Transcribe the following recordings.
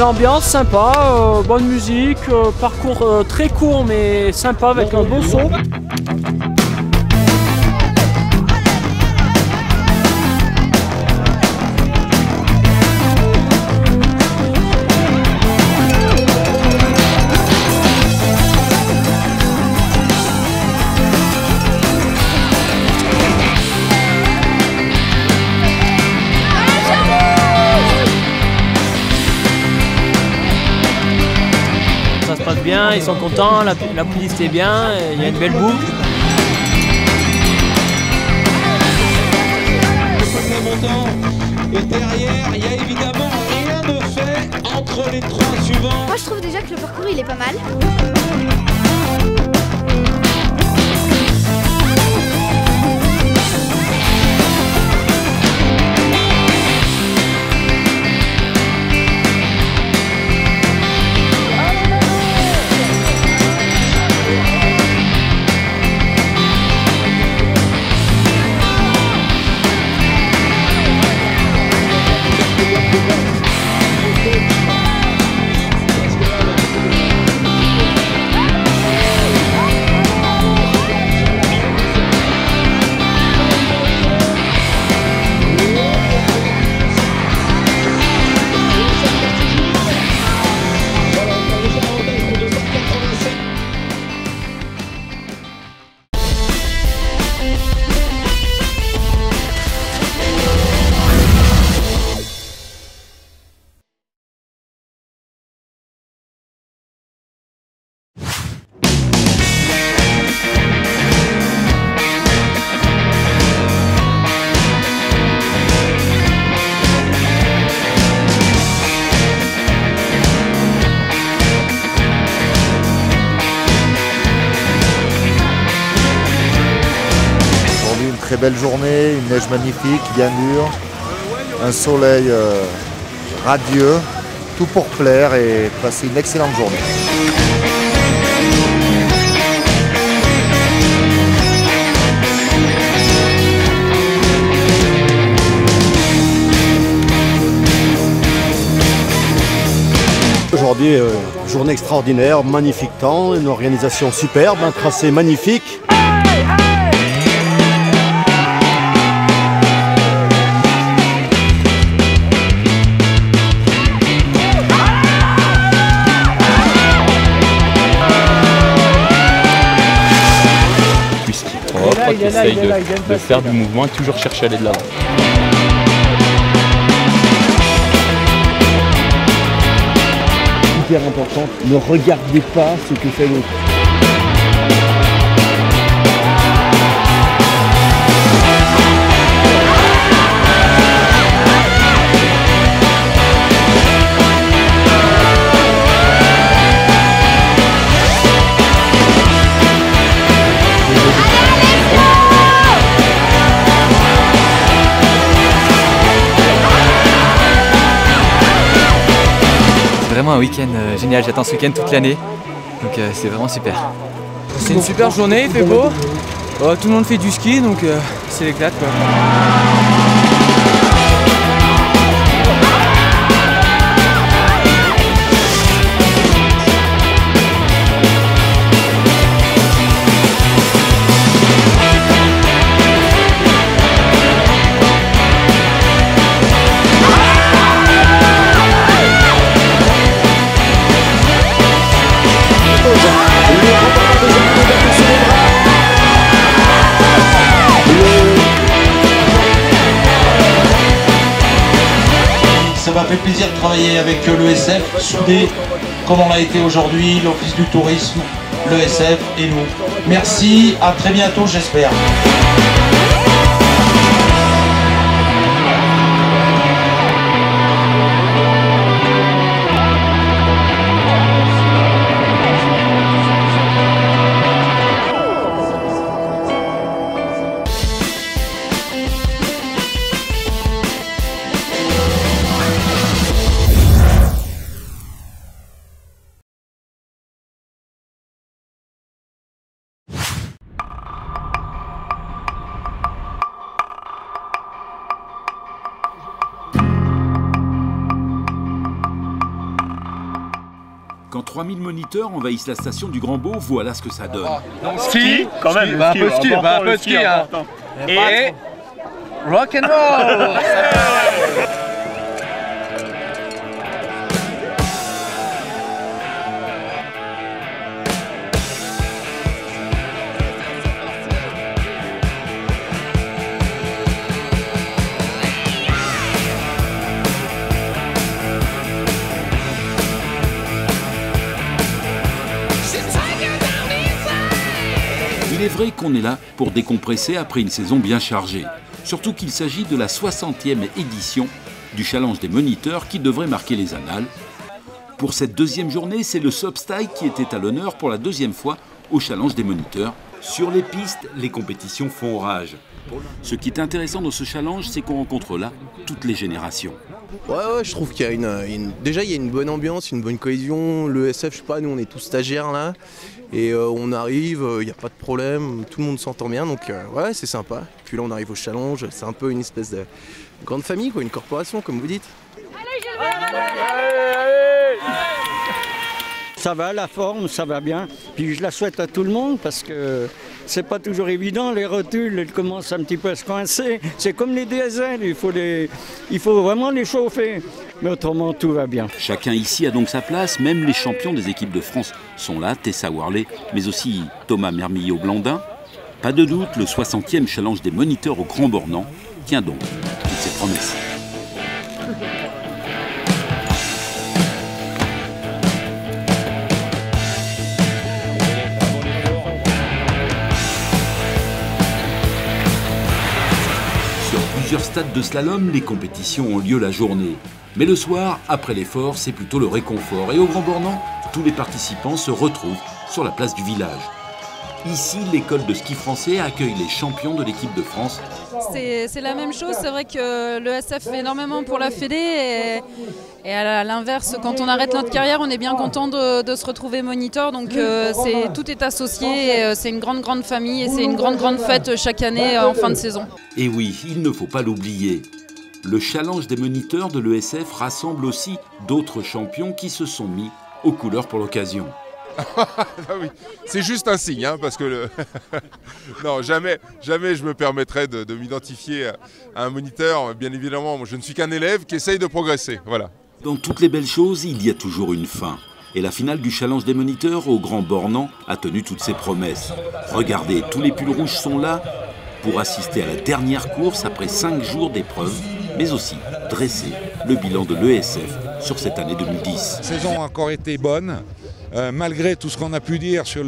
ambiance sympa, bonne musique, parcours très court mais sympa avec un beau son. Ça se passe bien, ils sont contents, la playlist est bien, il y a une belle boucle. Et derrière, il y a évidemment rien de fait entre les trois suivants. Moi je trouve déjà que le parcours il est pas mal. Très belle journée, une neige magnifique, bien dure, un soleil radieux, tout pour plaire et passer une excellente journée. Aujourd'hui, journée extraordinaire, magnifique temps, une organisation superbe, un tracé magnifique. Qui essaye de faire du mouvement et toujours chercher à aller de l'avant. Hyper important, ne regardez pas ce que fait l'autre. Vraiment un week-end génial, j'attends ce week-end toute l'année, donc c'est vraiment super. C'est une super journée, il fait beau, tout le monde fait du ski donc c'est l'éclate quoi. Ça m'a fait plaisir de travailler avec l'ESF, soudé comme on l'a été aujourd'hui, l'Office du tourisme, l'ESF et nous. Merci, à très bientôt j'espère. Quand 3000 moniteurs envahissent la station du Grand Beau, voilà ce que ça donne. Ski, quand même, un peu de ski, hein. Et rock and roll. Il est vrai qu'on est là pour décompresser après une saison bien chargée. Surtout qu'il s'agit de la 60e édition du Challenge des moniteurs qui devrait marquer les annales. Pour cette deuxième journée, c'est le slopestyle qui était à l'honneur pour la deuxième fois au Challenge des moniteurs. Sur les pistes, les compétitions font rage. Ce qui est intéressant dans ce challenge, c'est qu'on rencontre là toutes les générations. Ouais, je trouve qu'il y a déjà il y a une bonne ambiance, une bonne cohésion. Le SF, je sais pas, nous on est tous stagiaires là. Et on arrive, il n'y a pas de problème, tout le monde s'entend bien, donc ouais, c'est sympa. Puis là, on arrive au challenge, c'est un peu une espèce de grande famille, quoi, une corporation, comme vous dites. Ça va, la forme, ça va bien. Puis je la souhaite à tout le monde parce que c'est pas toujours évident. Les rotules, elles commencent un petit peu à se coincer. C'est comme les diesels, il faut vraiment les chauffer. Mais autrement, tout va bien. Chacun ici a donc sa place, même les champions des équipes de France sont là, Tessa Worley, mais aussi Thomas Mermillot-Blandin. Pas de doute, le 60e challenge des moniteurs au Grand Bornand tient donc toutes ses promesses. Sur plusieurs stades de slalom, les compétitions ont lieu la journée. Mais le soir, après l'effort, c'est plutôt le réconfort. Et au Grand Bornand, tous les participants se retrouvent sur la place du village. Ici, l'école de ski français accueille les champions de l'équipe de France. C'est la même chose, c'est vrai que le SF fait énormément pour la Fédé et à l'inverse, quand on arrête notre carrière, on est bien content de se retrouver moniteur. Donc tout est associé, c'est une grande famille et c'est une grande fête chaque année en fin de saison. Et oui, il ne faut pas l'oublier. Le challenge des moniteurs de l'ESF rassemble aussi d'autres champions qui se sont mis aux couleurs pour l'occasion. Oui, c'est juste un signe, hein, parce que non, jamais je me permettrais de m'identifier à un moniteur. Bien évidemment, je ne suis qu'un élève qui essaye de progresser. Voilà. Dans toutes les belles choses, il y a toujours une fin. Et la finale du challenge des moniteurs au Grand Bornand a tenu toutes ses promesses. Regardez, tous les pulls rouges sont là pour assister à la dernière course après 5 jours d'épreuve, mais aussi dresser le bilan de l'ESF sur cette année 2010. La saison a encore été bonne, malgré tout ce qu'on a pu dire sur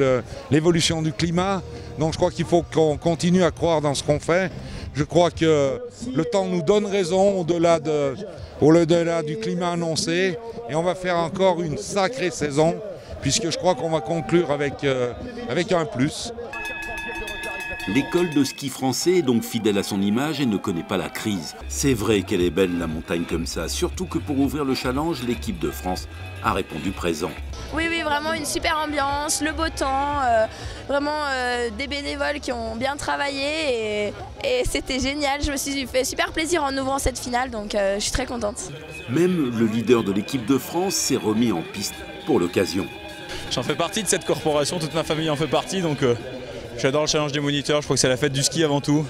l'évolution du climat. Donc je crois qu'il faut qu'on continue à croire dans ce qu'on fait. Je crois que le temps nous donne raison au-delà du climat annoncé. Et on va faire encore une sacrée saison, puisque je crois qu'on va conclure avec un plus. L'école de ski français est donc fidèle à son image et ne connaît pas la crise. C'est vrai qu'elle est belle la montagne comme ça, surtout que pour ouvrir le challenge, l'équipe de France a répondu présent. Oui, vraiment une super ambiance, le beau temps, vraiment des bénévoles qui ont bien travaillé et c'était génial. Je me suis fait super plaisir en ouvrant cette finale, donc je suis très contente. Même le leader de l'équipe de France s'est remis en piste pour l'occasion. J'en fais partie de cette corporation, toute ma famille en fait partie, donc j'adore le challenge des moniteurs. Je crois que c'est la fête du ski avant tout.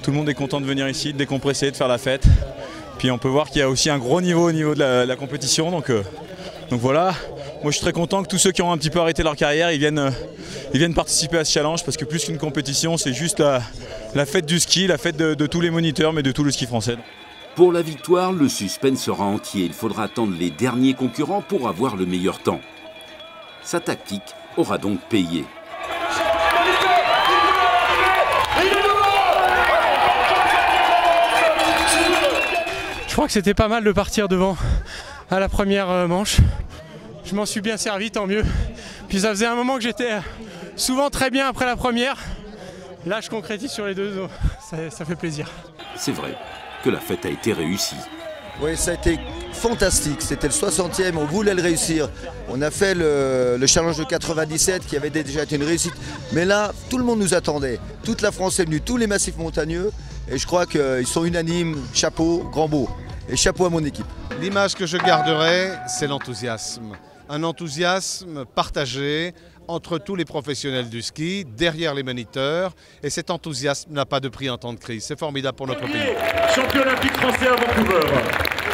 Tout le monde est content de venir ici, de décompresser, de faire la fête. Puis on peut voir qu'il y a aussi un gros niveau au niveau de la compétition, donc voilà. Moi je suis très content que tous ceux qui ont un petit peu arrêté leur carrière, ils viennent participer à ce challenge, parce que plus qu'une compétition, c'est juste la fête du ski, la fête de tous les moniteurs, mais de tout le ski français. Pour la victoire, le suspense sera entier. Il faudra attendre les derniers concurrents pour avoir le meilleur temps. Sa tactique aura donc payé. Je crois que c'était pas mal de partir devant à la première manche. Je m'en suis bien servi, tant mieux. Puis ça faisait un moment que j'étais souvent très bien après la première. Là, je concrétise sur les deux, donc ça fait plaisir. C'est vrai que la fête a été réussie. Oui, ça a été fantastique. C'était le 60e, on voulait le réussir. On a fait le challenge de 97 qui avait déjà été une réussite. Mais là, tout le monde nous attendait. Toute la France est venue, tous les massifs montagneux. Et je crois qu'ils sont unanimes. Chapeau, Grand Beau. Et chapeau à mon équipe. L'image que je garderai, c'est l'enthousiasme. un enthousiasme partagé entre tous les professionnels du ski, derrière les moniteurs, et cet enthousiasme n'a pas de prix en temps de crise. C'est formidable pour notre pays. Champion olympique français à Vancouver.